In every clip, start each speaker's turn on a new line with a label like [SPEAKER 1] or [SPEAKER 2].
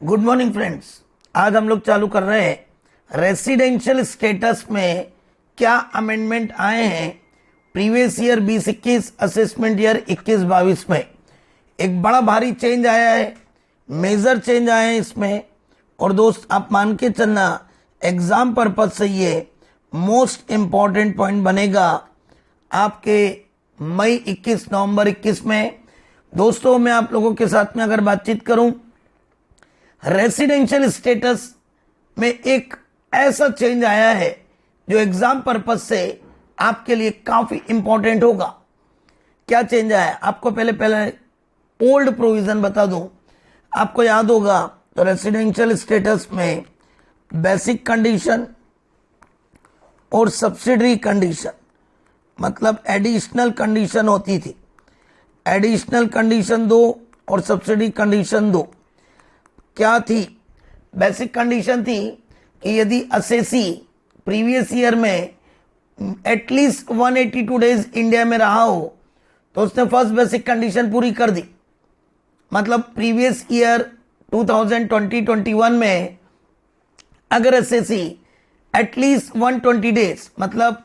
[SPEAKER 1] Good morning friends. आज हम लोग चालू कर रहे हैं रेसिडेंशियल स्टेटस में क्या अमेंडमेंट आए हैं प्रीवियस ईयर 2021 असेसमेंट ईयर 21-22 में। एक बड़ा भारी चेंज आया है, मेजर चेंज आए हैं इसमें। और दोस्त आप मान के चलना, एग्जाम पर्पज से ये मोस्ट इम्पॉर्टेंट पॉइंट बनेगा आपके मई 21 नवंबर 21 में। दोस्तों मैं आप लोगों के साथ में अगर बातचीत करूं, रेसिडेंशियल स्टेटस में एक ऐसा चेंज आया है जो एग्जाम पर्पज से आपके लिए काफी इंपॉर्टेंट होगा। क्या चेंज आया है आपको पहले ओल्ड प्रोविजन बता दूं। आपको याद होगा तो रेसिडेंशियल स्टेटस में बेसिक कंडीशन और सब्सिडरी कंडीशन मतलब एडिशनल कंडीशन होती थी। एडिशनल कंडीशन 2 और सब्सिडी कंडीशन 2 क्या थी? बेसिक कंडीशन थी कि यदि असेसी प्रीवियस ईयर में एटलीस्ट 182 डेज इंडिया में रहा हो तो उसने फर्स्ट बेसिक कंडीशन पूरी कर दी। मतलब प्रीवियस ईयर 2020-21 में अगर असेसी एटलीस्ट 120 डेज मतलब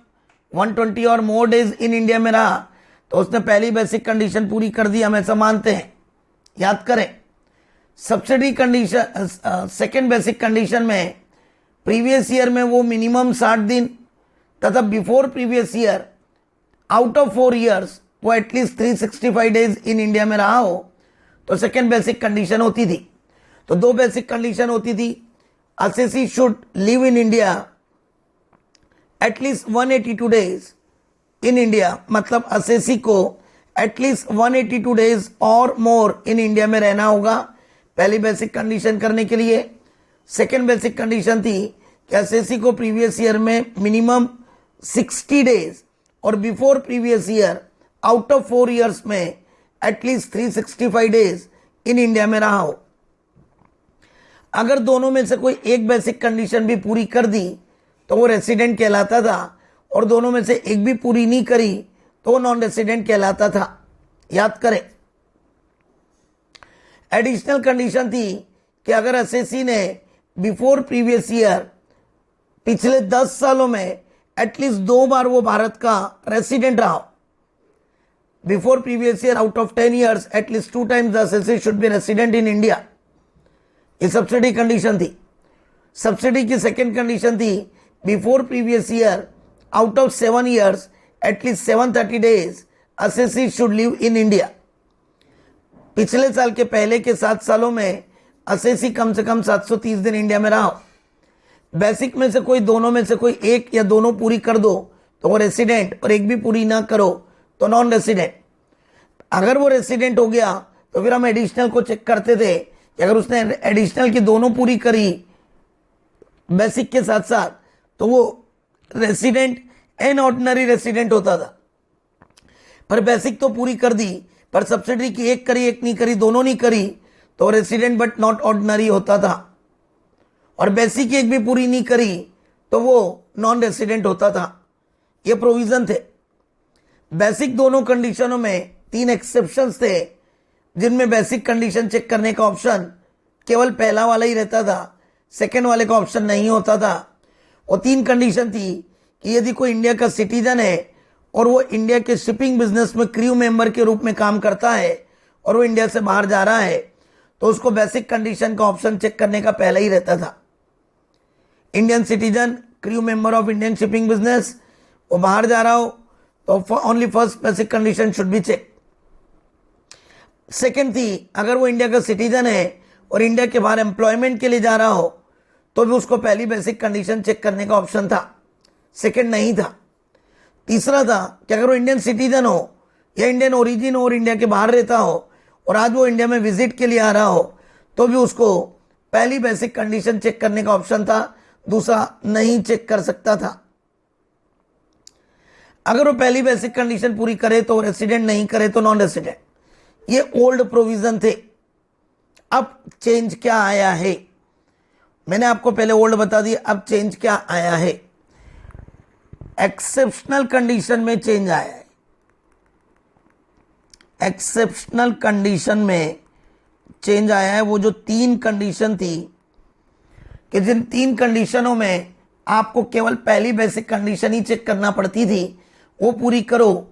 [SPEAKER 1] 120 और मोर डेज इन इंडिया में रहा तो उसने पहली बेसिक कंडीशन पूरी कर दी, हम ऐसा मानते हैं। याद करें, subsidy condition second basic condition में प्रीवियस ईयर में वो मिनिमम 60 दिन तथा before previous year out of 4 years वो एटलीस्ट 365 डेज इन इंडिया में रहा हो तो सेकेंड बेसिक कंडीशन होती थी। तो 2 बेसिक कंडीशन होती थी। Assessee should live in India at least 182 days in India, मतलब असेसी को at least 182 days or more in India में रहना होगा पहली बेसिक कंडीशन करने के लिए। सेकेंड बेसिक कंडीशन थी कि असेसी को प्रीवियस ईयर में मिनिमम 60 डेज और before previous year out of 4 years में एटलीस्ट 365 डेज इन इंडिया में रहा हो। अगर दोनों में से कोई एक बेसिक कंडीशन भी पूरी कर दी तो वो रेसिडेंट कहलाता था, और दोनों में से एक भी पूरी नहीं करी तो वो नॉन रेसिडेंट कहलाता था। याद करें, एडिशनल कंडीशन थी कि अगर असेसी ने बिफोर प्रीवियस ईयर पिछले 10 सालों में एटलीस्ट 2 बार वो भारत का रेसिडेंट रहा हो। Before previous year out of 10 years at least 2 times the assessee should be resident in India. ये सब्सिडी कंडीशन थी। सब्सिडी की सेकेंड कंडीशन थी before previous year out of 7 years at least 730 days assessee should live in India. पिछले साल के पहले के 7 सालों में असेसी कम से कम 730 दिन इंडिया में रहा हो। बेसिक में से कोई दोनों में से कोई एक या दोनों पूरी कर दो तो वो रेसिडेंट, और एक भी पूरी ना करो तो नॉन रेसिडेंट। अगर वो रेसिडेंट हो गया तो फिर हम एडिशनल को चेक करते थे कि अगर उसने एडिशनल की दोनों पूरी करी बेसिक के साथ साथ तो वो रेसिडेंट एन ऑर्डिनरी रेसिडेंट होता था। पर बेसिक तो पूरी कर दी पर सब्सिडी की एक करी एक नहीं करी, दोनों नहीं करी तो रेसिडेंट बट नॉट ऑर्डिनरी होता था। और बेसिक की एक भी पूरी नहीं करी तो वो नॉन रेसिडेंट होता था। ये प्रोविजन थे। बेसिक दोनों कंडीशनों में 3 एक्सेप्शंस थे जिनमें बेसिक कंडीशन चेक करने का ऑप्शन केवल पहला वाला ही रहता था, सेकेंड वाले का ऑप्शन नहीं होता था। वो 3 कंडीशन थी कि यदि कोई इंडिया का सिटीजन है और वो इंडिया के शिपिंग बिजनेस में क्रू मेंबर के रूप में काम करता है और वो इंडिया से बाहर जा रहा है तो उसको बेसिक कंडीशन का ऑप्शन चेक करने का पहला ही रहता था। Indian citizen, crew member of Indian shipping business, वो बाहर जा रहा हो तो only first basic condition should be check. Second थी, अगर वो इंडिया का सिटीजन है और इंडिया के बाहर एम्प्लॉयमेंट के लिए जा रहा हो तो भी उसको पहली बेसिक कंडीशन चेक करने का ऑप्शन था, सेकेंड नहीं था। तीसरा था कि अगर वो इंडियन सिटीजन हो या इंडियन ओरिजिन हो और इंडिया के बाहर रहता हो और आज वो इंडिया में विजिट के लिए आ रहा हो तो भी उसको पहली बेसिक कंडीशन चेक करने का ऑप्शन था, दूसरा नहीं चेक कर सकता था। अगर वो पहली बेसिक कंडीशन पूरी करे तो रेसिडेंट, नहीं करे तो नॉन रेसिडेंट। ये ओल्ड प्रोविजन थे। अब चेंज क्या आया है? मैंने आपको पहले ओल्ड बता दिया, अब चेंज क्या आया है? एक्सेप्शनल कंडीशन में चेंज आया है। एक्सेप्शनल कंडीशन में चेंज आया है वो जो 3 कंडीशन थी कि जिन 3 कंडीशनों में आपको केवल पहली बेसिक कंडीशन ही चेक करना पड़ती थी, वो पूरी करो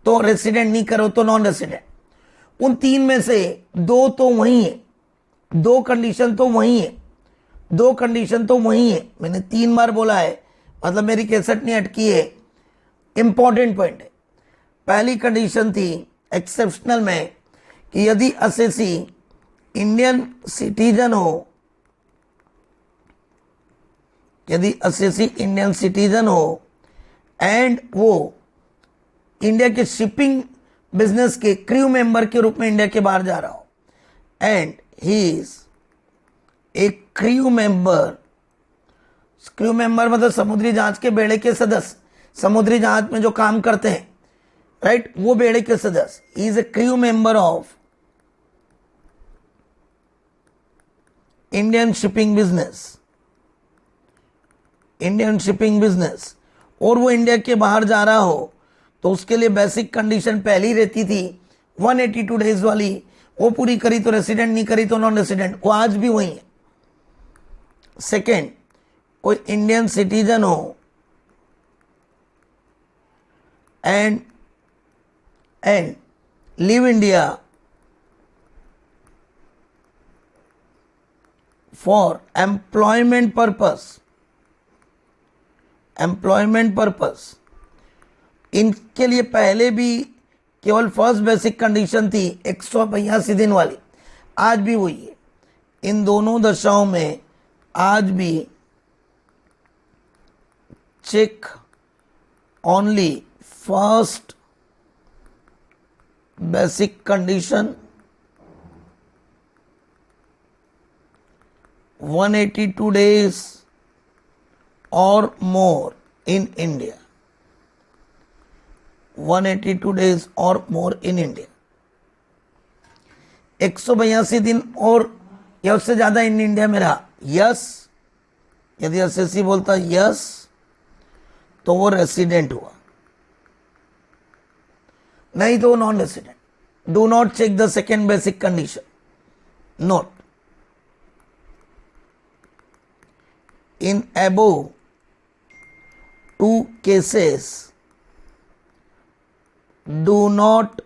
[SPEAKER 1] तो रेसिडेंट, नहीं करो तो नॉन रेसिडेंट। उन 3 में से 2 तो वही है, 2 कंडीशन तो वही है, 2 कंडीशन तो वही है। मैंने 3 बार बोला है, मतलब मेरी कैसेट नहीं अटकी है, इंपॉर्टेंट पॉइंट है। पहली कंडीशन थी एक्सेप्शनल में कि यदि असेसी इंडियन सिटीजन हो, यदि असेसी इंडियन सिटीजन हो एंड वो इंडिया के शिपिंग बिजनेस के क्रू मेंबर के रूप में इंडिया के बाहर जा रहा हो and he is a crew member, crew member मतलब समुद्री जहाज के बेड़े के सदस्य, समुद्री जहाज में जो काम करते हैं, राइट, वो बेड़े के सदस्य, he is a crew member of Indian shipping business, Indian shipping business, और वो इंडिया के बाहर जा रहा हो तो उसके लिए बेसिक कंडीशन पहली रहती थी 182 डेज वाली, वो पूरी करी तो रेसिडेंट, नहीं करी तो नॉन रेसिडेंट, वो आज भी वही है। सेकेंड, कोई इंडियन सिटीजन हो and live India for employment purpose, इनके लिए पहले भी केवल फर्स्ट बेसिक कंडीशन थी 182 दिन वाली, आज भी वही है। इन दोनों दशाओं में आज भी check only first basic condition 182 days or more in India, 182 days or more in India, 182 दिन और या उससे ज्यादा इन इंडिया में रहा, यस, यदि एसएससी बोलता यस तो वो रेसिडेंट हुआ, नहीं तो वो non resident. Do not check the second basic condition, note in above 2 cases do not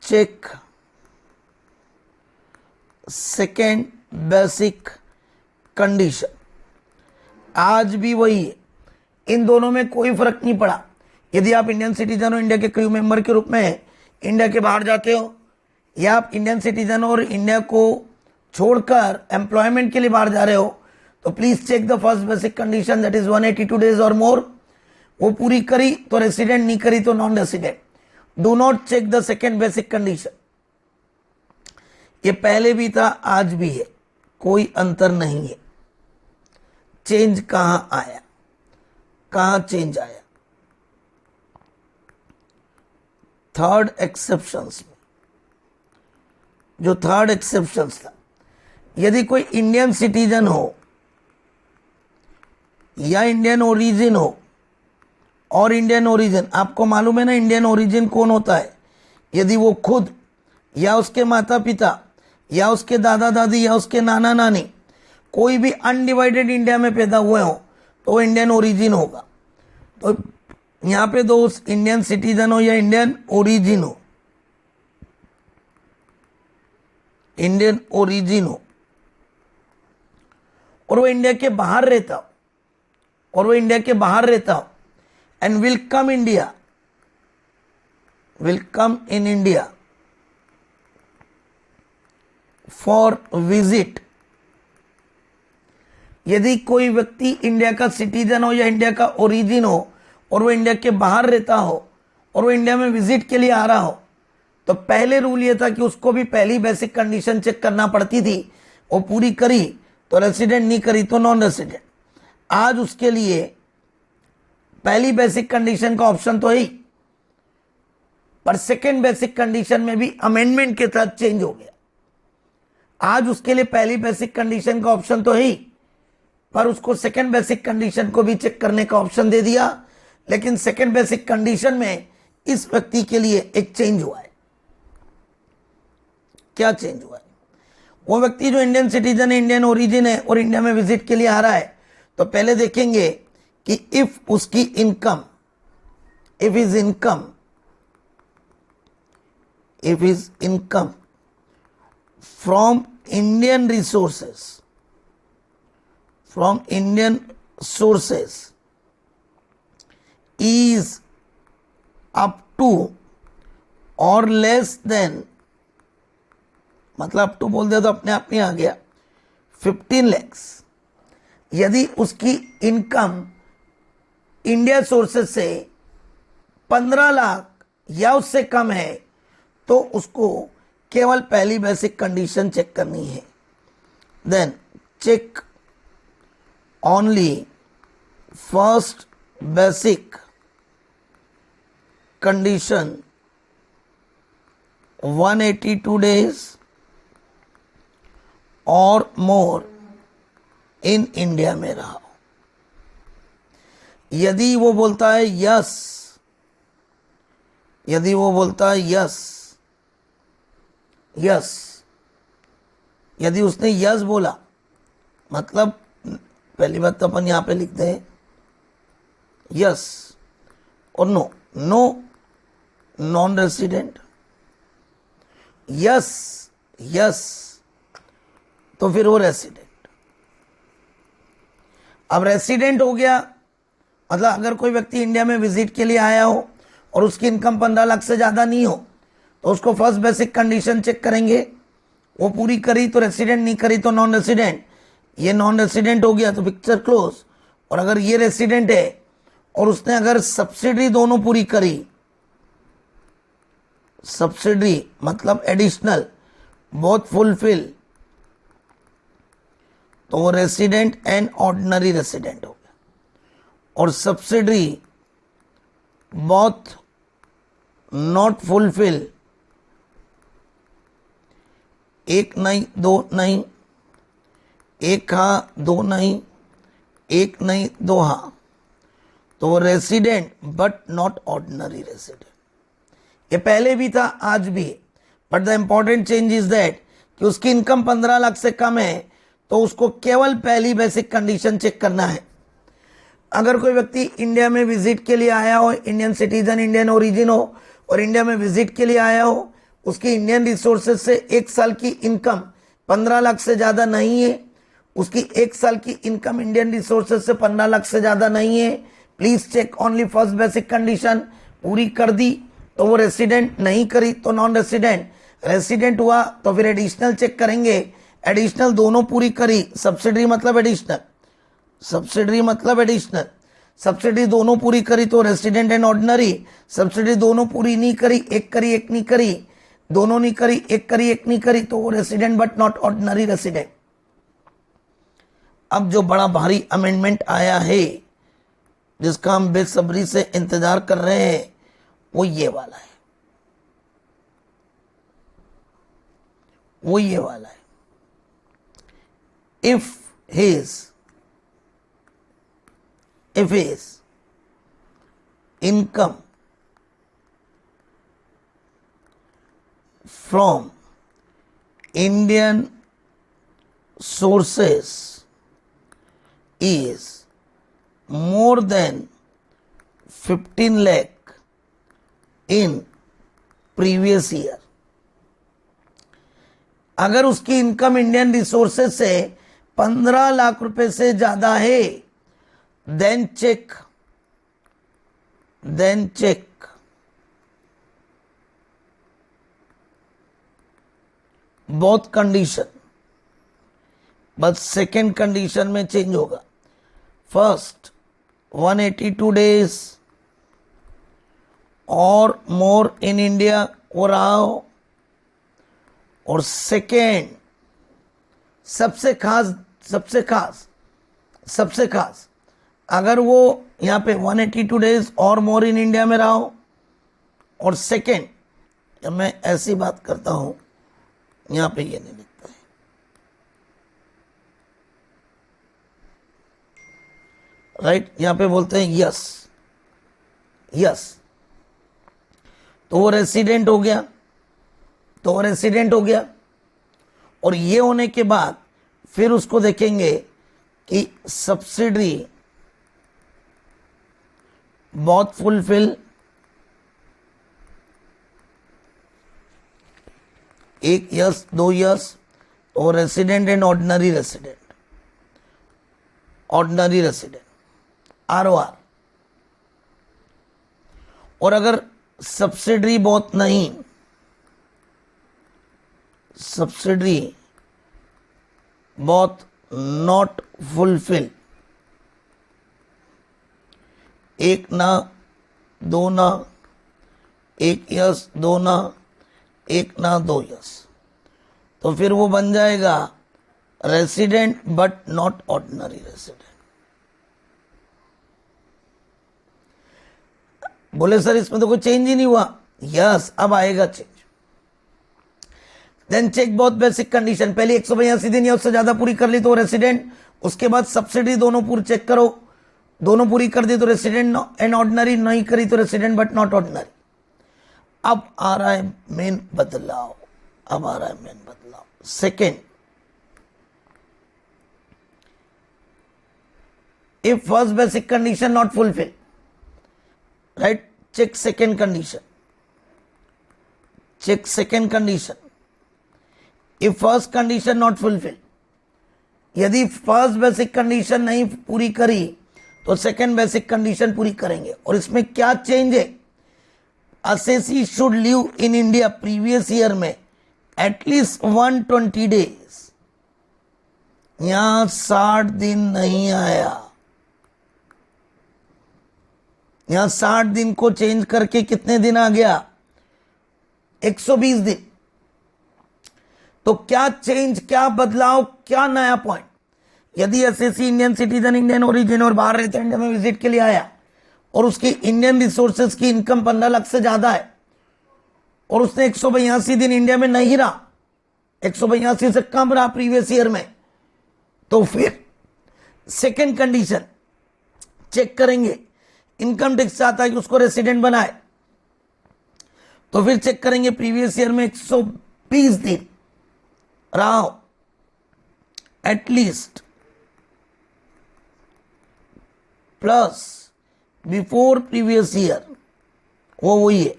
[SPEAKER 1] check second basic condition, आज भी वही है। इन दोनों में कोई फर्क नहीं पड़ा। यदि आप इंडियन सिटीजन हो, इंडिया के क्रू मेंबर के रूप में इंडिया के बाहर जाते हो, या आप इंडियन सिटीजन और इंडिया को छोड़कर एम्प्लॉयमेंट के लिए बाहर जा रहे हो, तो please check the first basic condition, that is 182 days or more, वो पूरी करी तो रेसिडेंट, नहीं करी तो non resident. Do not check the second basic condition, ये पहले भी था, आज भी है, कोई अंतर नहीं है। चेंज कहां आया, कहां चेंज आया? थर्ड एक्सेप्शंस में, जो थर्ड एक्सेप्शंस था, यदि कोई इंडियन सिटीजन हो या इंडियन ओरिजिन हो, और इंडियन ओरिजिन आपको मालूम है ना, इंडियन ओरिजिन कौन होता है? यदि वो खुद या उसके माता पिता या उसके दादा दादी या उसके नाना नानी कोई भी अनडिवाइडेड इंडिया में पैदा हुए हो तो वो इंडियन ओरिजिन होगा। तो यहाँ पे दो, इंडियन सिटीजन हो या इंडियन ओरिजिन हो, इंडियन ओरिजिन हो और वो इंडिया के बाहर रहता हो, और वो इंडिया के बाहर रहता हो and will come in India for visit. यदि कोई व्यक्ति इंडिया का सिटीजन हो या इंडिया का ओरिजिन हो और वो इंडिया के बाहर रहता हो और वो इंडिया में विजिट के लिए आ रहा हो, तो पहले रूल ये था कि उसको भी पहली बेसिक कंडीशन चेक करना पड़ती थी, वो पूरी करी तो रेसिडेंट, नहीं करी तो नॉन रेसिडेंट। आज उसके लिए पहली बेसिक कंडीशन का ऑप्शन तो है, पर सेकेंड बेसिक कंडीशन में भी अमेंडमेंट के तहत चेंज हो गया। आज उसके लिए पहली बेसिक कंडीशन का ऑप्शन तो है, पर उसको सेकेंड बेसिक कंडीशन को भी चेक करने का ऑप्शन दे दिया। लेकिन सेकेंड बेसिक कंडीशन में इस व्यक्ति के लिए एक चेंज हुआ है। क्या चेंज हुआ है? वो व्यक्ति जो इंडियन सिटीजन है, इंडियन ओरिजिन है और इंडिया में विजिट के लिए आ रहा है, तो पहले देखेंगे कि इफ उसकी income, if is income from Indian resources, is up to or less than, मतलब अप टू बोल दिया तो अपने आप में आ गया 15 lakhs। यदि उसकी इनकम इंडिया सोर्सेस से 15 लाख या उससे कम है, तो उसको केवल पहली बेसिक कंडीशन चेक करनी है। Then check only first basic condition 182 days और मोर इन इंडिया में रहा। यदि वो बोलता है यस, यदि वो बोलता है यस, यदि उसने यस बोला, मतलब पहली बात तो अपन यहां पे लिखते हैं यस और नो, नॉन रेसिडेंट, यस तो फिर वो रेसिडेंट। अब रेसिडेंट हो गया, मतलब अगर कोई व्यक्ति इंडिया में विजिट के लिए आया हो और उसकी इनकम 15 लाख से ज़्यादा नहीं हो, तो उसको फर्स्ट बेसिक कंडीशन चेक करेंगे। वो पूरी करी तो रेसिडेंट, नहीं करी तो नॉन रेसिडेंट। ये नॉन रेसिडेंट हो गया तो पिक्चर क्लोज। और अगर ये रेसिडेंट है और उसने अगर सब्सिडी दोनों पूरी करी, सब्सिडी मतलब एडिशनल, बोथ फुलफिल, तो वो रेसिडेंट एंड ऑर्डिनरी रेसिडेंट हो गया। और सब्सिडी बोथ नॉट फुलफिल, एक नहीं, दो नहीं, एक हाँ दो नहीं, एक नहीं दो हाँ, तो वो resident but not ordinary resident. ये पहले भी था, आज भी है, but the important change is that कि उसकी इनकम 15 लाख से कम है, तो उसको केवल पहली बेसिक कंडीशन चेक करना है। अगर कोई व्यक्ति इंडिया में विजिट के लिए आया हो, इंडियन सिटीजन, इंडियन ओरिजिन हो और इंडिया में विजिट के लिए आया हो, उसकी इंडियन रिसोर्सेज से एक साल की इनकम 15 लाख से ज़्यादा नहीं है, उसकी एक साल की इनकम इंडियन रिसोर्सेज से 15 लाख से ज़्यादा नहीं है, please check only first basic condition, पूरी कर दी तो वो रेसिडेंट, नहीं करी तो नॉन रेसिडेंट। रेसिडेंट हुआ तो फिर एडिशनल चेक करेंगे, एडिशनल दोनों पूरी करी, सब्सिडी मतलब एडिशनल, सब्सिडी दोनों पूरी करी तो रेसिडेंट एंड ऑर्डिनरी। सब्सिडी दोनों पूरी नहीं करी, एक करी एक नहीं करी, दोनों नहीं करी, एक करी एक नहीं करी, तो वो resident but not ordinary resident. अब जो बड़ा भारी अमेंडमेंट आया है, जिसका हम बेसब्री से इंतजार कर रहे हैं, वो ये वाला है, if his income from Indian sources is more than 15 lakh in previous year। अगर उसकी इनकम इंडियन रिसोर्सेज से 15 लाख रुपए से ज्यादा है, देन चेक बोथ कंडीशन, बस सेकेंड कंडीशन में चेंज होगा। First 182 days or more in India हो रहा हो, और सेकेंड सबसे खास अगर वो यहाँ पे 182 days or more in India में रहा हो, और सेकेंड, जब मैं ऐसी बात करता हूं, यहाँ पे ये नहीं लिखता है, राइट, यहाँ पे बोलते हैं यस, तो वो रेसिडेंट हो गया, और ये होने के बाद फिर उसको देखेंगे कि सब्सिडी बहुत फुलफिल, 1 years 2 years, और resident and ordinary resident, ROR। और अगर सब्सिडी बहुत नहीं, सब्सिडी बहुत नॉट फुलफिल, 1 ना 2 ना, 1 years 2 ना, 1 ना 2 years, तो फिर वो बन जाएगा resident but not ordinary resident. बोले सर इसमें तो कोई चेंज ही नहीं हुआ। यस, अब आएगा चेंज। देन चेक बहुत बेसिक कंडीशन, पहले 182 दिन या उससे ज्यादा पूरी कर ली तो रेसिडेंट, उसके बाद सब्सिडी दोनों पूरी चेक करो, दोनों पूरी कर दी तो रेसिडेंट एंड ऑर्डिनरी, नहीं करी तो रेसिडेंट बट नॉट ऑर्डिनरी। अब आ रहा है मेन बदलाव, second, if first basic condition not fulfil, right, check second condition, if first condition not fulfil, यदि फर्स्ट बेसिक कंडीशन नहीं पूरी करी तो सेकेंड बेसिक कंडीशन पूरी करेंगे। और इसमें क्या चेंज है, assessee should live in India previous year में एटलीस्ट 120 days, यहां 60 दिन नहीं आया, यहां 60 दिन को चेंज करके कितने दिन आ गया, 120 दिन। तो क्या चेंज, क्या बदलाव, क्या नया पॉइंट, यदि SSC Indian citizen, Indian origin और बाहर रहते इंडिया में विजिट के लिए आया और उसकी इंडियन रिसोर्सेज की इनकम 15 लाख से ज्यादा है और उसने 182 दिन इंडिया में नहीं रहा, 182 से कम रहा प्रीवियस ईयर में, तो फिर सेकेंड कंडीशन चेक करेंगे, इनकम टैक्स चाहता है कि उसको रेसिडेंट बनाए, तो फिर चेक करेंगे प्रीवियस ईयर में 120 दिन रहा हो at least, plus before previous year, वो वही है,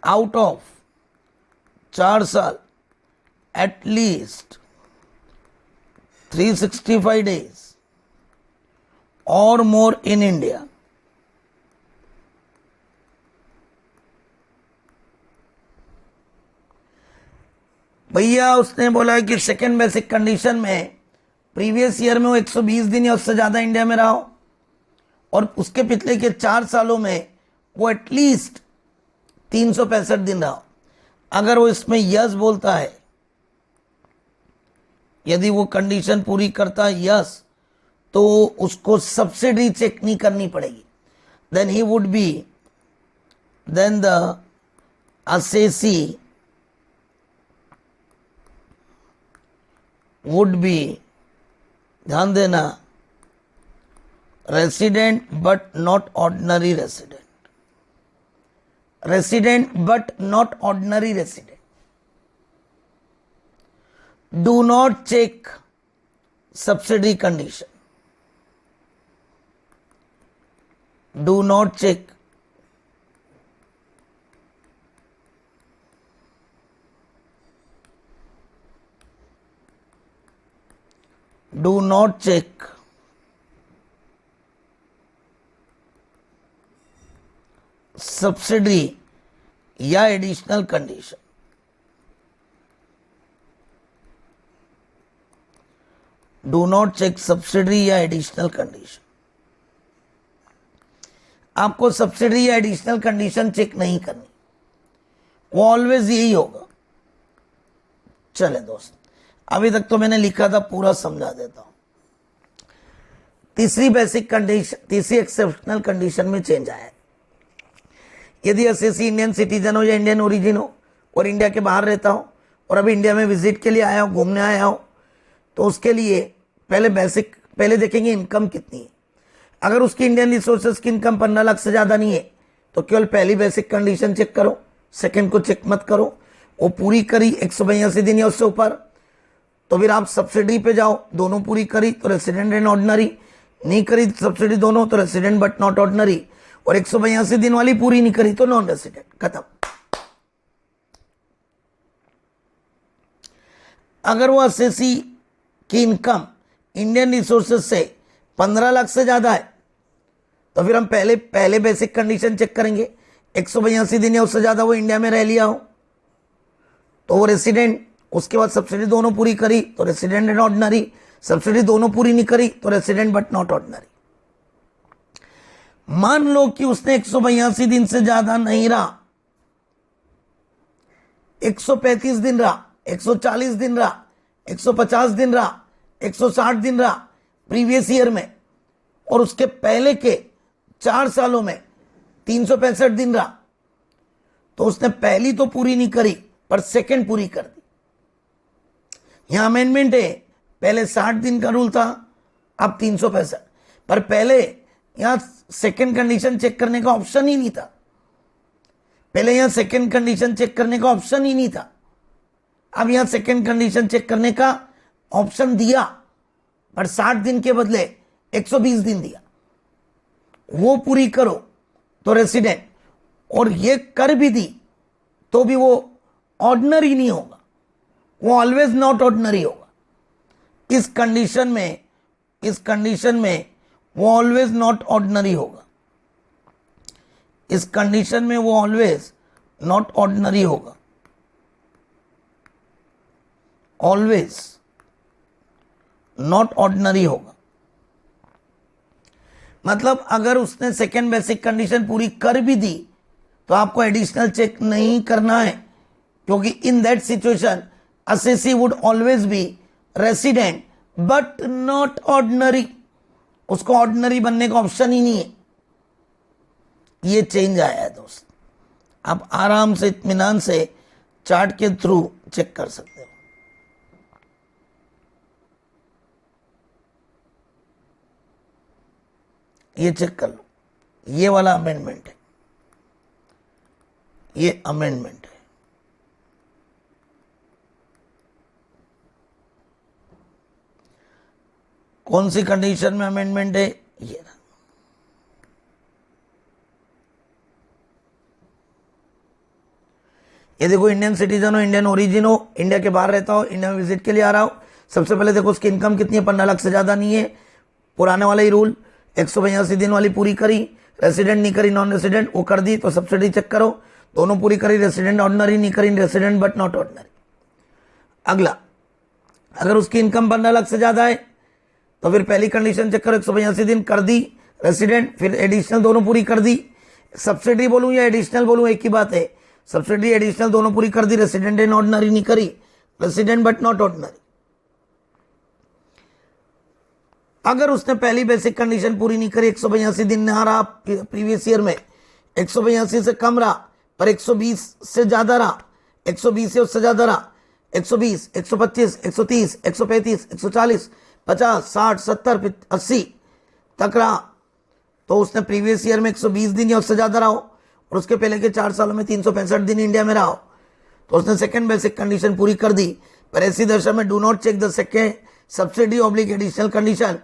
[SPEAKER 1] आउट ऑफ 4 साल एटलीस्ट 365 days और मोर इन इंडिया। भैया उसने बोला कि सेकेंड बेसिक कंडीशन में प्रीवियस ईयर में वो 120 दिन या उससे ज्यादा इंडिया में रहा हो और उसके पिछले के 4 सालों में वो एटलीस्ट 365 दिन रहा हो। अगर वो इसमें यस बोलता है, यदि वो कंडीशन पूरी करता है यस, तो उसको सब्सिडी चेक नहीं करनी पड़ेगी, then he would be, then the assessee would be, ध्यान देना, resident but not ordinary resident, resident but not ordinary resident. Do not check subsidy condition, do not check subsidy या additional condition. Do not check subsidy या additional condition. आपको subsidy या additional condition check नहीं करनी, वो always यही होगा। चले दोस्त, अभी तक तो मैंने लिखा था, पूरा समझा देता हूं। तीसरी बेसिक कंडीशन, तीसरी एक्सेप्शनल कंडीशन में चेंज आया है। यदि एसएससी इंडियन सिटीजन हो या इंडियन ओरिजिन हो और इंडिया के बाहर रहता हो और अभी इंडिया में विजिट के लिए आया हो, घूमने आया हो, तो उसके लिए पहले देखेंगे इनकम कितनी है। अगर उसकी इंडियन रिसोर्सेज की इनकम 15 लाख से ज्यादा नहीं है तो केवल पहली बेसिक कंडीशन चेक करो, सेकंड को चेक मत करो। वो पूरी करी 182 दिन या उससे ऊपर, तो फिर आप सब्सिडी पे जाओ, दोनों पूरी करी तो रेसिडेंट एंड ऑर्डिनरी, नहीं करी सब्सिडी दोनों तो रेसिडेंट बट नॉट ऑर्डिनरी, और 182 दिन वाली पूरी नहीं करी तो नॉन रेसिडेंट, खत्म। अगर वो असेसी की इनकम इंडियन रिसोर्सेज से 15 लाख से ज्यादा है तो फिर हम पहले बेसिक कंडीशन चेक करेंगे, 182 दिन या उससे ज्यादा वो इंडिया में रह लिया हो तो वो रेसिडेंट, उसके बाद सब्सिडी दोनों पूरी करी तो रेसिडेंट एंड ऑर्डिनरी, सब्सिडी दोनों पूरी नहीं करी तो रेसिडेंट बट नॉट ऑर्डिनरी। मान लो कि उसने 182 दिन से ज्यादा नहीं रहा, 135 दिन रहा, 140 दिन रहा, 150 दिन रहा, 160 दिन रहा प्रीवियस ईयर में, और उसके पहले के 4 सालों में 365 दिन रहा, तो उसने पहली तो पूरी नहीं करी पर सेकंड पूरी कर दी। यहां अमेंडमेंट है, पहले 60 दिन का रूल था, अब 365, पर पहले यहां सेकंड कंडीशन चेक करने का ऑप्शन ही नहीं था, पहले यहां सेकंड कंडीशन चेक करने का ऑप्शन ही नहीं था, अब यहां सेकंड कंडीशन चेक करने का ऑप्शन दिया पर 60 दिन के बदले 120 दिन दिया, वो पूरी करो तो रेसिडेंट, और ये कर भी दी तो भी वो ऑर्डिनरी नहीं होगा, वो ऑलवेज नॉट ऑर्डिनरी होगा। इस कंडीशन में वो ऑलवेज नॉट ऑर्डिनरी होगा, इस कंडीशन में वो ऑलवेज नॉट ऑर्डिनरी होगा, ऑलवेज नॉट ऑर्डिनरी होगा। मतलब अगर उसने सेकेंड बेसिक कंडीशन पूरी कर भी दी तो आपको एडिशनल चेक नहीं करना है, क्योंकि in that situation assessee would always be resident but not ordinary, उसको ऑर्डिनरी बनने का ऑप्शन ही नहीं है। ये चेंज आया है दोस्त, आप आराम से इत्मीनान से चार्ट के थ्रू चेक कर सकते हो। ये चेक कर लो, ये वाला अमेंडमेंट है, ये अमेंडमेंट है। कौन सी कंडीशन में अमेंडमेंट है? ये ना, ये देखो, इंडियन सिटीजन हो, इंडियन ओरिजिन हो, इंडिया के बाहर रहता हो, इंडिया में विजिट के लिए आ रहा हो, सबसे पहले देखो उसकी इनकम कितनी है, 15 लाख से ज्यादा नहीं है, पुराने वाला ही रूल, 182 दिन वाली पूरी करी, रेसिडेंट नहीं करी, नॉन रेसिडेंट वो कर दी तो सब्सिडी चेक करो, दोनों पूरी करी, रेसिडेंट ऑर्डिनरी नहीं करी, रेसिडेंट बट नॉट ऑर्डिनरी। अगला, अगर उसकी इनकम 15 लाख से ज्यादा है तो फिर पहली कंडीशन चेक करो, 182 दिन कर दी रेसिडेंट, फिर एडिशनल दोनों पूरी कर दी, सब्सिडी बोलूं या एडिशनल बोलूं एक ही बात है, सब्सिडी एडिशनल दोनों पूरी कर दी, रेसिडेंट एंड ऑर्डिनरी नहीं करी, रेसिडेंट बट नॉट ऑर्डिनरी। अगर उसने पहली बेसिक कंडीशन पूरी नहीं करी, 182 दिन नहीं रहा प्रीवियस ईयर में, 182 से कम रहा पर 120 से ज्यादा रहा, 120 से उससे ज्यादा रहा, 120, 125, 130, 135, 140, 50, 60, 70, 80 तक रहा, तो उसने प्रीवियस ईयर में 120 दिन या उससे ज्यादा रहा हो और उसके पहले के 4 सालों में 365 दिन इंडिया में रहा हो, तो उसने सेकंड बेसिक कंडीशन पूरी कर दी। पर ऐसी दशा में do not check the second subsidy oblique additional condition.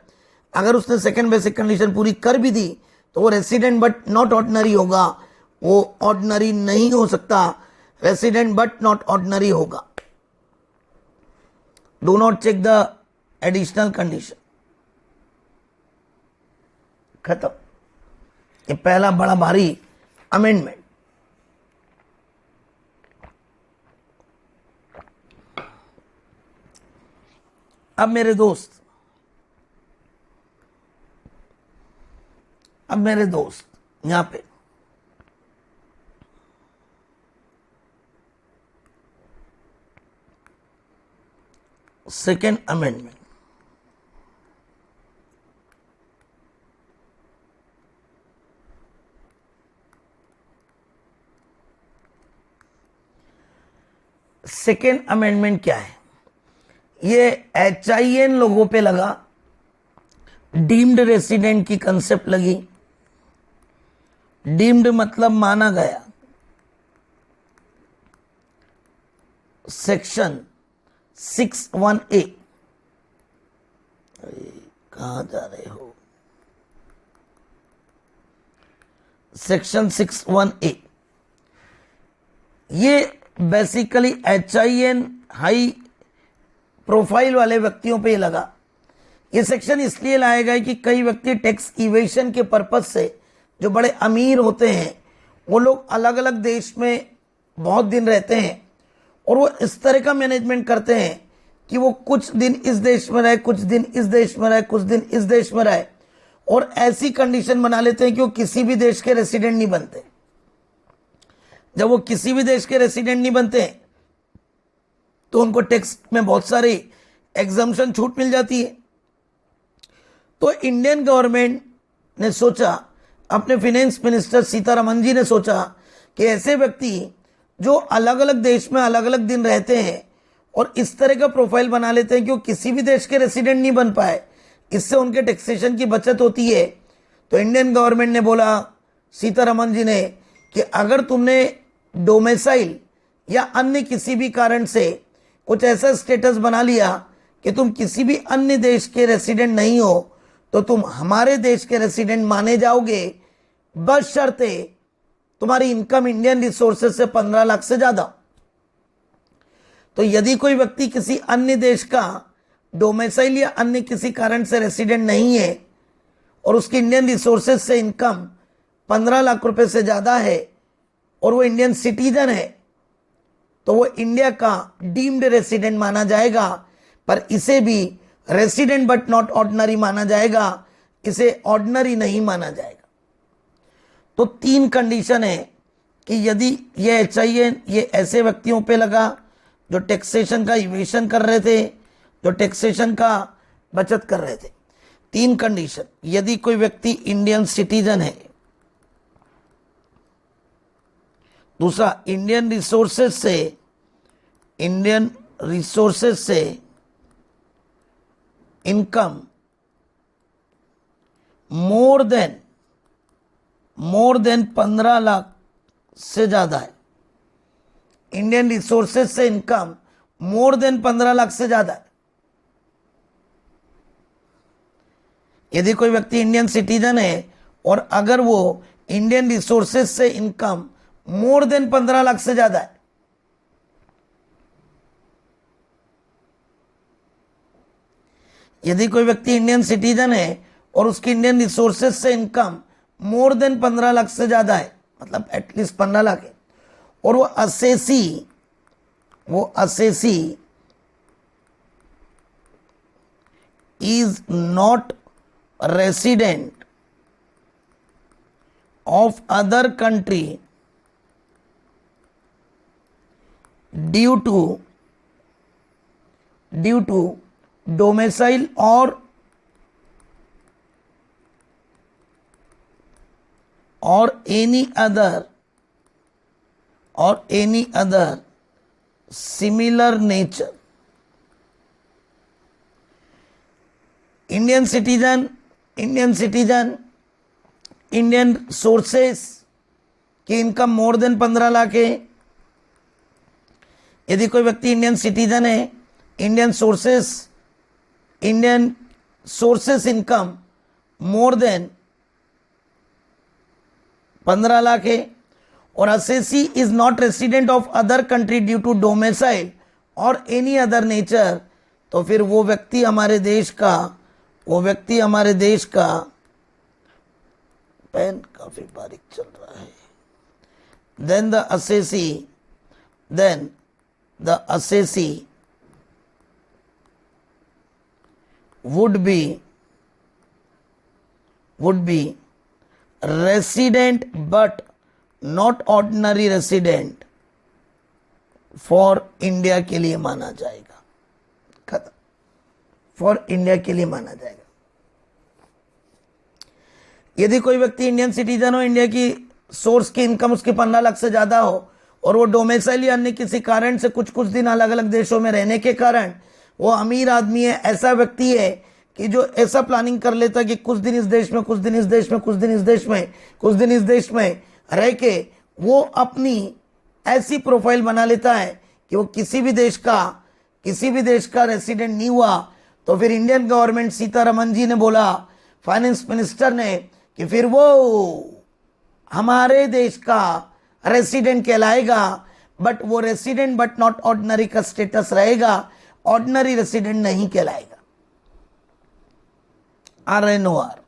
[SPEAKER 1] अगर उसने सेकंड बेसिक कंडीशन पूरी कर भी दी तो वो रेसिडेंट बट नॉट ऑर्डिनरी होगा, वो ऑर्डिनरी नहीं हो सकता, रेसिडेंट बट नॉट ऑर्डिनरी होगा। Do not check the additional condition, खत्म। ये पहला बड़ा भारी अमेंडमेंट। अब मेरे दोस्त, यहां पे सेकेंड अमेंडमेंट, सेकेंड अमेंडमेंट क्या है? ये HIN लोगों पे लगा, डीम्ड रेसिडेंट की कंसेप्ट लगी। डीम्ड मतलब माना गया, सेक्शन 61A, कहाँ जा रहे हो, सेक्शन 61A, ये बेसिकली HIN हाई प्रोफाइल वाले व्यक्तियों पे लगा। ये सेक्शन इसलिए लाया गया कि कई व्यक्ति टैक्स इवेशन के पर्पज से, जो बड़े अमीर होते हैं, वो लोग अलग अलग देश में बहुत दिन रहते हैं और वो इस तरह का मैनेजमेंट करते हैं कि वो कुछ दिन इस देश में रहे, कुछ दिन इस देश में रहे, कुछ दिन इस देश में रहे, और ऐसी कंडीशन बना लेते हैं कि वो किसी भी देश के रेसिडेंट नहीं बनते। जब वो किसी भी देश के रेसिडेंट नहीं बनते तो उनको टैक्स में बहुत सारी एग्जम्पशन छूट मिल जाती है। तो इंडियन गवर्नमेंट ने सोचा, अपने फाइनेंस मिनिस्टर सीतारमन जी ने सोचा कि ऐसे व्यक्ति जो अलग अलग देश में अलग अलग दिन रहते हैं और इस तरह का प्रोफाइल बना लेते हैं कि वो किसी भी देश के रेसिडेंट नहीं बन पाए, इससे उनके टैक्सेशन की बचत होती है। तो इंडियन गवर्नमेंट ने बोला, सीतारमन जी ने, कि अगर तुमने डोमिसाइल या अन्य किसी भी कारण से कुछ ऐसा स्टेटस बना लिया कि तुम किसी भी अन्य देश के रेसिडेंट नहीं हो, तो तुम हमारे देश के रेसिडेंट माने जाओगे, बशर्ते तुम्हारी इनकम इंडियन रिसोर्सेज से 15 लाख से ज्यादा। तो यदि कोई व्यक्ति किसी अन्य देश का डोमिसाइल या अन्य किसी कारण से रेसिडेंट नहीं है और उसकी इंडियन रिसोर्सेज से इनकम 15 लाख रुपए से ज्यादा है और वो इंडियन सिटीजन है, तो वो इंडिया का डीम्ड रेसिडेंट माना जाएगा, पर इसे भी रेसिडेंट बट नॉट ऑर्डिनरी माना जाएगा, इसे ऑर्डिनरी नहीं माना जाएगा। तो 3 कंडीशन है कि यदि ये HIN ये ऐसे व्यक्तियों पे लगा जो टैक्सेशन का इवेशन कर रहे थे, जो टैक्सेशन का बचत कर रहे थे। 3 कंडीशन, यदि कोई व्यक्ति इंडियन सिटीजन है, दूसरा इंडियन रिसोर्सेज से इनकम मोर देन 15 लाख से ज्यादा है। इंडियन रिसोर्सेज से इनकम मोर देन 15 लाख से ज्यादा है। यदि कोई व्यक्ति इंडियन सिटीजन है और अगर वो इंडियन रिसोर्सेज से इनकम मोर देन 15 लाख से ज्यादा है, यदि कोई व्यक्ति इंडियन सिटीजन है और उसकी इंडियन रिसोर्सेज से इनकम मोर देन 15 लाख से ज्यादा है, मतलब एटलीस्ट 15 लाख है, और वो assessee is not resident of other country due to domicile or any other similar nature. Indian citizen Indian sources की इनकम मोर देन 15 लाख है। यदि कोई व्यक्ति इंडियन सिटीजन है, Indian sources income more than 15 lakh है, और assessee is not resident of other country due to domicile or any other nature, तो फिर वो व्यक्ति हमारे देश का पेन काफी बारीक चल रहा है। Then the assessee would be resident but not ordinary resident for India के लिए माना जाएगा। खत्म, फॉर इंडिया के लिए माना जाएगा। यदि कोई व्यक्ति इंडियन सिटीजन हो, इंडिया की सोर्स की इनकम उसके 15 लाख से ज्यादा हो और वो डोमिसाइल या अन्य किसी कारण से कुछ दिन अलग अलग देशों में रहने के कारण वो अमीर आदमी है, ऐसा व्यक्ति है कि जो ऐसा प्लानिंग कर लेता है कि कुछ दिन इस देश में, कुछ दिन इस देश में, कुछ दिन इस देश में, कुछ दिन इस देश में रह के वो अपनी ऐसी प्रोफाइल बना लेता है कि वो किसी भी देश का रेसिडेंट नहीं हुआ, तो फिर इंडियन गवर्नमेंट, सीतारमन जी ने बोला, फाइनेंस मिनिस्टर ने, कि फिर वो हमारे देश का रेसिडेंट कहलाएगा, बट वो रेसिडेंट बट नॉट ऑर्डिनरी का स्टेटस रहेगा, ऑर्डिनरी रेसिडेंट नहीं कहलाएगा। RNOR,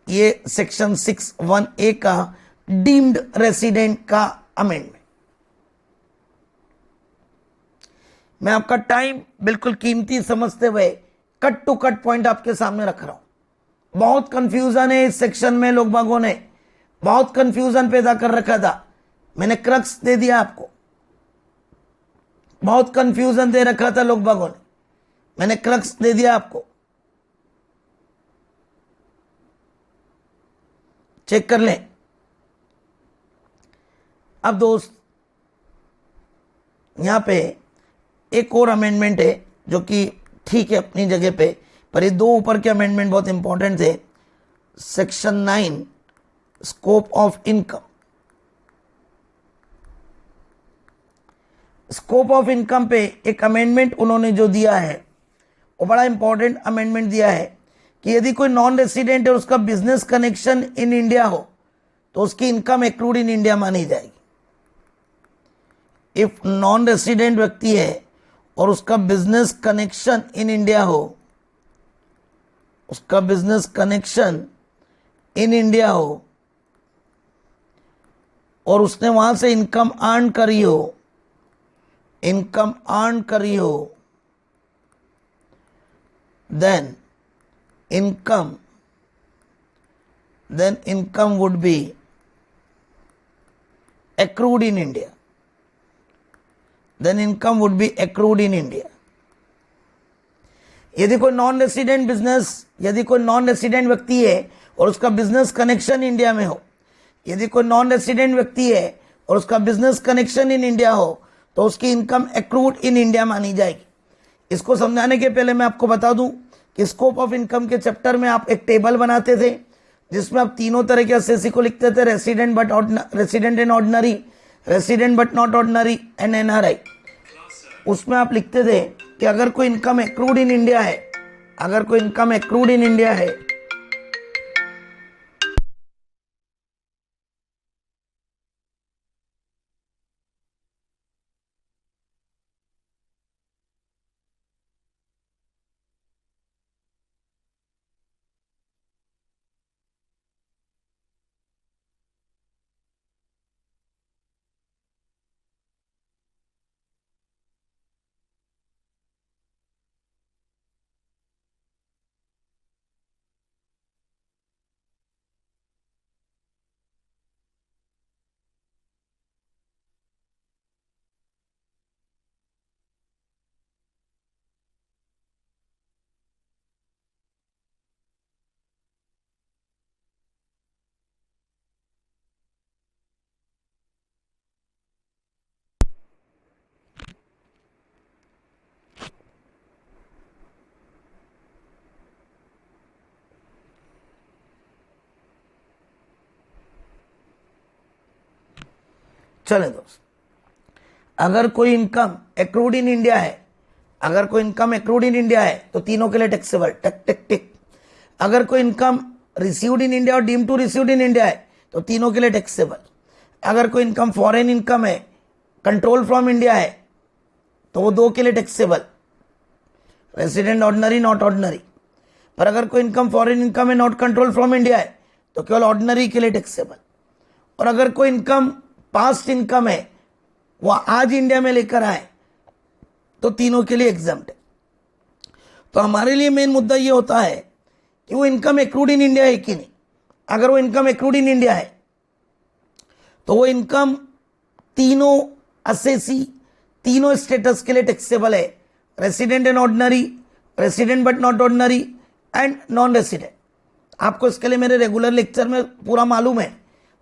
[SPEAKER 1] ये सेक्शन 6(1)(a) का डीम्ड रेसिडेंट का अमेंडमेंट। मैं आपका टाइम बिल्कुल कीमती समझते हुए कट टू कट पॉइंट आपके सामने रख रहा हूं। बहुत कंफ्यूजन है इस सेक्शन में, लोग बागों ने बहुत कंफ्यूजन पैदा कर रखा था। मैंने क्रक्स दे दिया आपको, बहुत कंफ्यूजन दे रखा था लोग बागों ने, मैंने क्रक्स दे दिया आपको। चेक कर लें। अब दोस्त, यहां पे एक और अमेंडमेंट है जो कि ठीक है अपनी जगह पे, पर ये दो ऊपर के अमेंडमेंट बहुत इंपॉर्टेंट थे। Section 9, scope of income. Scope of income पे एक अमेंडमेंट उन्होंने जो दिया है वो बड़ा इंपॉर्टेंट अमेंडमेंट दिया है कि यदि कोई नॉन रेसिडेंट है, उसका बिजनेस कनेक्शन इन इंडिया हो, तो उसकी इनकम एक्रूड इन इंडिया मानी जाएगी। इफ नॉन रेसिडेंट व्यक्ति है और उसका बिजनेस कनेक्शन इन इंडिया हो, उसका बिजनेस कनेक्शन इन इंडिया हो और उसने वहां से इनकम अर्न करी हो, then income would be accrued in India. यदि कोई नॉन रेसिडेंट व्यक्ति है और उसका बिजनेस कनेक्शन इंडिया में हो, इन इंडिया हो, तो उसकी इनकम एक्रूड इन इंडिया मानी जाएगी। इसको समझाने के पहले मैं आपको बता दूं कि स्कोप ऑफ इनकम के चैप्टर में आप एक टेबल बनाते थे जिसमें आप तीनों तरह के एसएससी को लिखते थे, resident and ordinary, resident but not ordinary and NRI। उसमें आप लिखते थे कि अगर कोई इनकम एक्रूड इन इंडिया है, चले दोस्त, अगर कोई इनकम एक्रूड इन इंडिया है, तो तीनों के लिए टैक्सेबल, टिक। अगर कोई इनकम रिसीव्ड इन इंडिया और deem to received in India है, तो तीनों के लिए टैक्सेबल। अगर कोई इनकम फॉरेन इनकम है, कंट्रोल फ्रॉम इंडिया है, तो वो दो के लिए taxable, resident ordinary, not ordinary. पर अगर कोई इनकम फॉरेन इनकम है, नॉट कंट्रोल फ्रॉम इंडिया है, तो केवल ऑर्डिनरी के लिए टैक्सेबल। और अगर कोई इनकम पास्ट इनकम है, वह आज इंडिया में लेकर आए, तो तीनों के लिए एग्जम्प्ट है। तो हमारे लिए मेन मुद्दा यह होता है कि वो इनकम एक्रूड इन इंडिया है कि नहीं। अगर वो इनकम एक्रूड इन इंडिया है, तो वो इनकम तीनों असेसी, तीनों स्टेटस के लिए टैक्सेबल है, resident and ordinary, resident but not ordinary and non resident. आपको इसके लिए मेरे रेगुलर लेक्चर में पूरा मालूम है,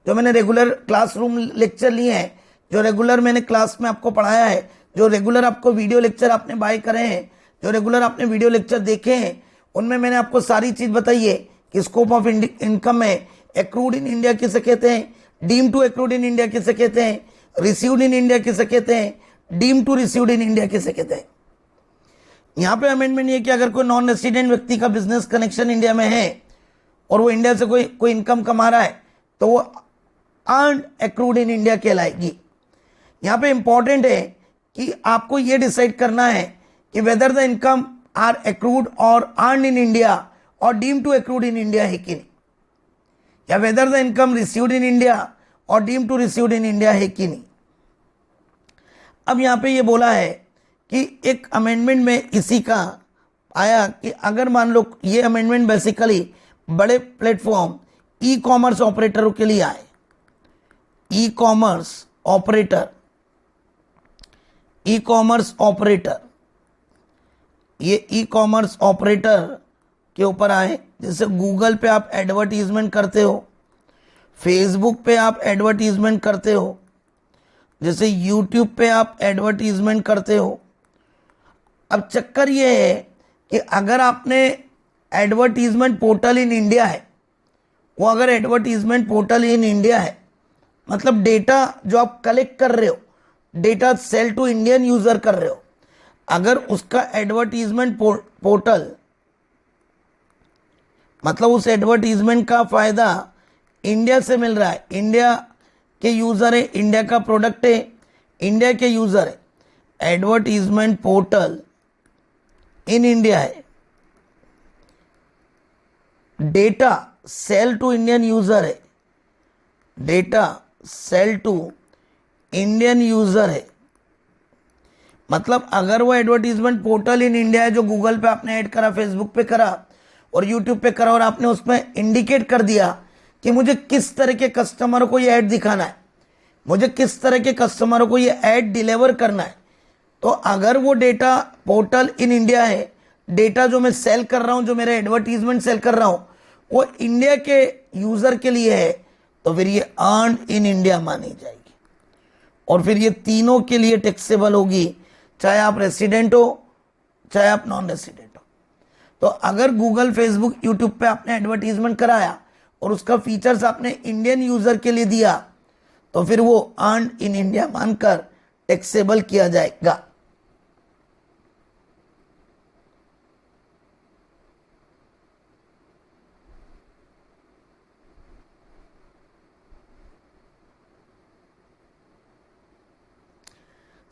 [SPEAKER 1] जो मैंने रेगुलर क्लासरूम लेक्चर लिए हैं, जो रेगुलर मैंने क्लास में आपको पढ़ाया है, जो रेगुलर आपको वीडियो लेक्चर आपने बाय करे हैं, जो रेगुलर आपने वीडियो लेक्चर देखे हैं, उनमें मैंने आपको सारी चीज बताई है कि स्कोप ऑफ इनकम में एक्रूड इन इंडिया किसे कहते हैं, deem to accrued in India किसे कहते हैं, रिसीव्ड इन इंडिया किसे कहते हैं, deem to received in India किसे कहते हैं। यहां पे अमेंडमेंट ये कि अगर कोई नॉन रेसिडेंट व्यक्ति का बिजनेस कनेक्शन इंडिया में है और वो इंडिया से कोई इनकम कमा रहा है तो वो अर्न एक्रूड इन इंडिया कहलाएगी। यहां पे इंपॉर्टेंट है कि आपको ये डिसाइड करना है कि whether the income are accrued और अर्न इन इंडिया और deem to accrued in India है कि नहीं, या whether the income received in India और deem to received in India है कि नहीं। अब यहां पे ये बोला है कि एक अमेंडमेंट में इसी का आया कि अगर मान लो ये अमेंडमेंट बेसिकली बड़े प्लेटफॉर्म ई कॉमर्स ऑपरेटरों के लिए आए। E commerce operator, e commerce operator, ये ई कॉमर्स ऑपरेटर के ऊपर आए। जैसे गूगल पे आप एडवर्टीजमेंट करते हो, फेसबुक पे आप एडवर्टीजमेंट करते हो, जैसे यूट्यूब पे आप एडवर्टीजमेंट करते हो। अब चक्कर ये है कि अगर आपने एडवर्टीजमेंट पोर्टल इन इंडिया है, वो अगर एडवर्टीजमेंट पोर्टल इन इंडिया है मतलब डेटा जो आप कलेक्ट कर रहे हो, data sale to Indian user कर रहे हो, अगर उसका एडवर्टीजमेंट पोर्टल मतलब उस एडवर्टीजमेंट का फायदा इंडिया से मिल रहा है, इंडिया के यूजर है, इंडिया का प्रोडक्ट है, इंडिया के यूजर है, एडवर्टीजमेंट पोर्टल इन इंडिया है, data sale to Indian user है, data sale to Indian user है। मतलब अगर वो एडवर्टीजमेंट पोर्टल इन इंडिया है जो गूगल पे आपने ऐड करा, फेसबुक पे करा और यूट्यूब पे करा और आपने उसमें इंडिकेट कर दिया कि मुझे किस तरह के कस्टमरों को ये ऐड दिखाना है, मुझे किस तरह के कस्टमरों को ये ऐड डिलीवर करना है, तो अगर वो डेटा पोर्टल इन इंडिया है, डेटा जो मैं सेल कर रहा हूं, जो मेरा एडवर्टीजमेंट सेल कर रहा हूं वो इंडिया के यूजर के लिए है, तो फिर ये अर्न इन इंडिया मानी जाएगी और फिर ये तीनों के लिए टैक्सेबल होगी, चाहे आप रेसिडेंट हो चाहे आप नॉन रेसिडेंट हो। तो अगर गूगल, फेसबुक, यूट्यूब पे आपने एडवर्टीजमेंट कराया और उसका फीचर्स आपने इंडियन यूजर के लिए दिया तो फिर वो अर्न इन इंडिया मानकर टैक्सेबल किया जाएगा।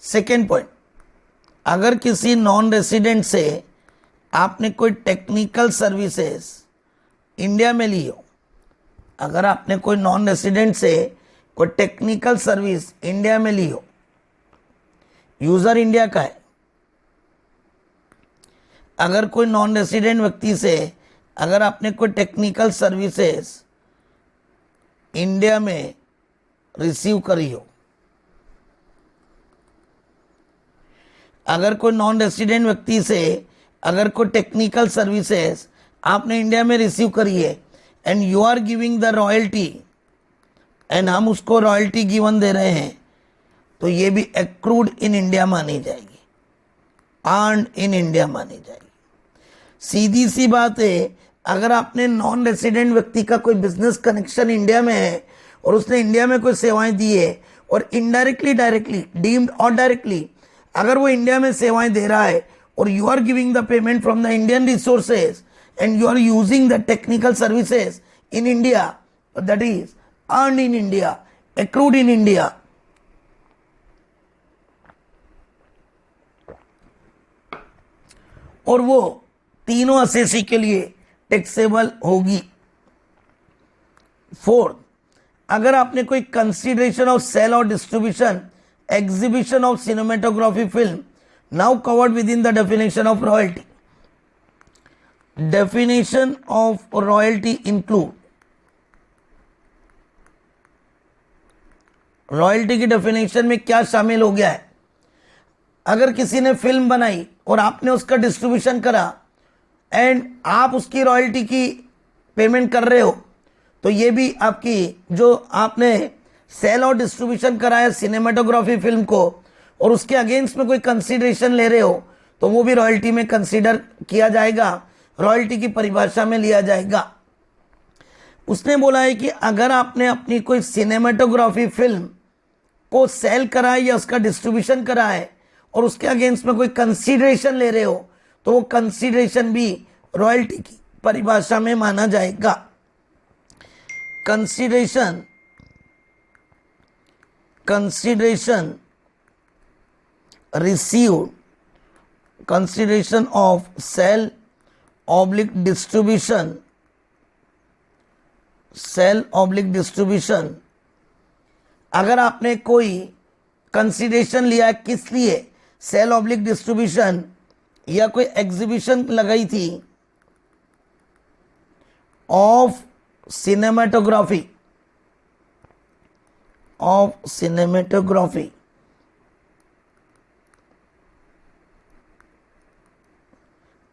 [SPEAKER 1] सेकेंड पॉइंट, अगर किसी नॉन रेसिडेंट से आपने कोई टेक्निकल सर्विसेज इंडिया में ली हो, अगर आपने कोई नॉन रेसिडेंट से कोई टेक्निकल सर्विस इंडिया में ली हो, यूजर इंडिया का है, अगर कोई नॉन रेसिडेंट व्यक्ति से अगर आपने कोई टेक्निकल सर्विसेज इंडिया में रिसीव करी हो, अगर कोई नॉन रेसिडेंट व्यक्ति से अगर कोई टेक्निकल सर्विसेज आपने इंडिया में रिसीव करी है and you are giving the royalty and हम उसको रॉयल्टी गिवन दे रहे हैं, तो ये भी एक्रूड इन इंडिया मानी जाएगी, अर्न इन इंडिया मानी जाएगी। सीधी सी बात है, अगर आपने नॉन रेसिडेंट व्यक्ति का कोई बिजनेस कनेक्शन इंडिया में है और उसने इंडिया में कोई सेवाएं दी है और इनडायरेक्टली, डायरेक्टली, डीम्ड और डायरेक्टली अगर वो इंडिया में सेवाएं दे रहा है और you are giving the payment from the Indian resources and you are using the technical services in India, that is earn in India, accrued in India. और वो तीनों असेसी के लिए टैक्सेबल होगी। फोर्थ, अगर आपने कोई कंसिडरेशन ऑफ सेल और distribution, exhibition of cinematography film now covered within the definition of royalty. Definition of royalty include, royalty की डेफिनेशन में क्या शामिल हो गया है। अगर किसी ने फिल्म बनाई और आपने उसका डिस्ट्रीब्यूशन करा एंड आप उसकी रॉयल्टी की पेमेंट कर रहे हो, तो ये भी आपकी जो आपने सेल और डिस्ट्रीब्यूशन कराया सिनेमाटोग्राफी फिल्म को और उसके अगेंस्ट में कोई कंसीडरेशन ले रहे हो, तो वो भी रॉयल्टी में कंसीडर किया जाएगा, रॉयल्टी की परिभाषा में लिया जाएगा। उसने बोला है कि अगर आपने अपनी कोई सिनेमाटोग्राफी फिल्म को सेल करा है या उसका डिस्ट्रीब्यूशन करा है और उसके अगेंस्ट में कोई कंसीडरेशन ले रहे हो तो वो कंसीडरेशन भी रॉयल्टी की परिभाषा में माना जाएगा। Consideration received, consideration of sale oblique distribution, अगर आपने कोई कंसीडरेशन लिया है, किस लिए, सेल ऑब्लिक डिस्ट्रीब्यूशन या कोई एग्जीबिशन लगाई थी of cinematography,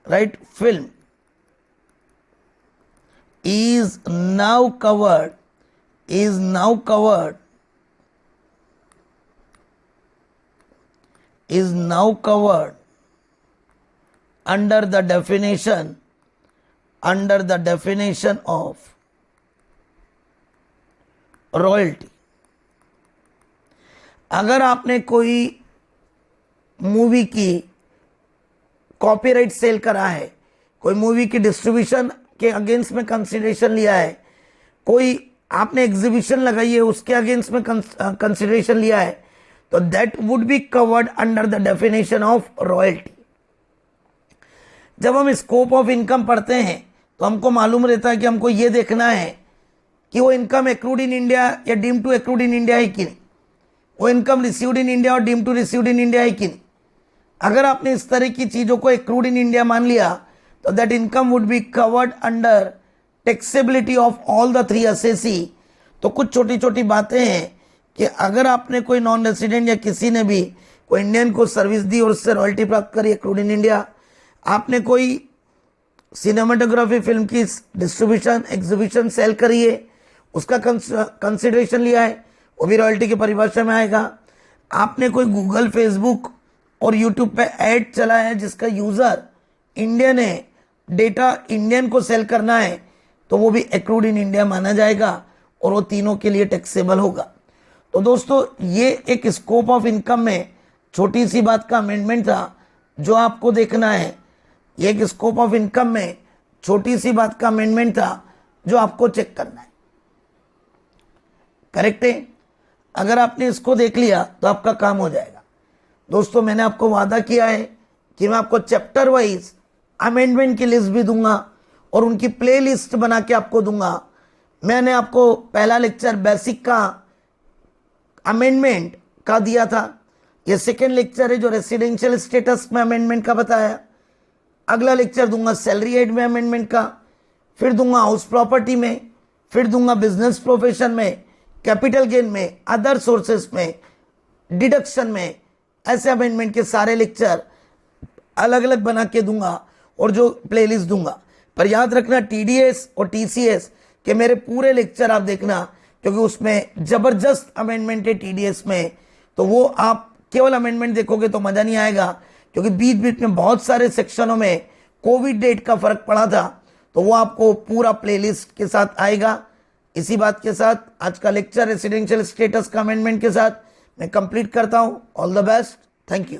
[SPEAKER 1] right, film is now covered under the definition of royalty. अगर आपने कोई मूवी की कॉपीराइट सेल करा है, कोई मूवी की डिस्ट्रीब्यूशन के अगेंस्ट में कंसिडरेशन लिया है, कोई आपने एग्जीबिशन लगाई है उसके अगेंस्ट में कंसिडरेशन लिया है, तो that would be covered under the definition of royalty. जब हम स्कोप ऑफ इनकम पढ़ते हैं तो हमको मालूम रहता है कि हमको ये देखना है कि वो इनकम एक्रूड इन इंडिया या deem to accrued in India है कि नहीं, वो इनकम रिसीव्ड इन इंडिया और deem to received in India है कि नहीं। अगर आपने इस तरह की चीज़ों को एक्रूड इन इंडिया मान लिया तो that income would be covered under taxability of all the 3 SSC. तो कुछ छोटी छोटी बातें हैं कि अगर आपने कोई नॉन रेसिडेंट या किसी ने भी कोई इंडियन को सर्विस दी और उससे रॉयल्टी प्राप्त करी एक्रूड इन इंडिया, आपने कोई सिनेमाटोग्राफी फिल्म की डिस्ट्रीब्यूशन एग्जीबिशन सेल करी है, उसका कंसिडरेशन लिया है, वो भी रॉयल्टी की परिभाषा में आएगा। आपने कोई गूगल, फेसबुक और यूट्यूब पे ऐड चलाया है जिसका यूज़र इंडियन है, डेटा इंडियन को सेल करना है, तो वो भी एक्रूड इन इंडिया माना जाएगा और वो तीनों के लिए टैक्सेबल होगा। तो दोस्तों ये एक स्कोप ऑफ इनकम में छोटी सी बात का अमेंडमेंट था जो आपको देखना है। ये एक स्कोप ऑफ इनकम में छोटी सी बात का अमेंडमेंट था जो आपको चेक करना है। करेक्ट है? अगर आपने इसको देख लिया तो आपका काम हो जाएगा। दोस्तों मैंने आपको वादा किया है कि मैं आपको चैप्टर वाइज अमेंडमेंट की लिस्ट भी दूंगा और उनकी प्ले लिस्ट बना के आपको दूंगा। मैंने आपको पहला लेक्चर बेसिक का अमेंडमेंट का दिया था, ये सेकेंड लेक्चर है जो रेसिडेंशियल स्टेटस में अमेंडमेंट का बताया। अगला लेक्चर दूंगा सैलरी एड में अमेंडमेंट का, फिर दूंगा हाउस प्रॉपर्टी में, फिर दूंगा बिजनेस प्रोफेशन में, कैपिटल गेन में, अदर सोर्सेस में, डिडक्शन में। ऐसे अमेंडमेंट के सारे लेक्चर अलग अलग बना के दूंगा और जो प्लेलिस्ट दूंगा। पर याद रखना टीडीएस और टीसीएस के मेरे पूरे लेक्चर आप देखना, क्योंकि उसमें जबरदस्त अमेंडमेंट है टीडीएस में। तो वो आप केवल अमेंडमेंट देखोगे तो मजा नहीं आएगा, क्योंकि बीच बीच में बहुत सारे सेक्शनों में कोविड डेट का फर्क पड़ा था, तो वो आपको पूरा प्लेलिस्ट के साथ आएगा। इसी बात के साथ आज का लेक्चर रेसिडेंशियल स्टेटस का अमेंडमेंट के साथ मैं कंप्लीट करता हूं। All the best, thank you.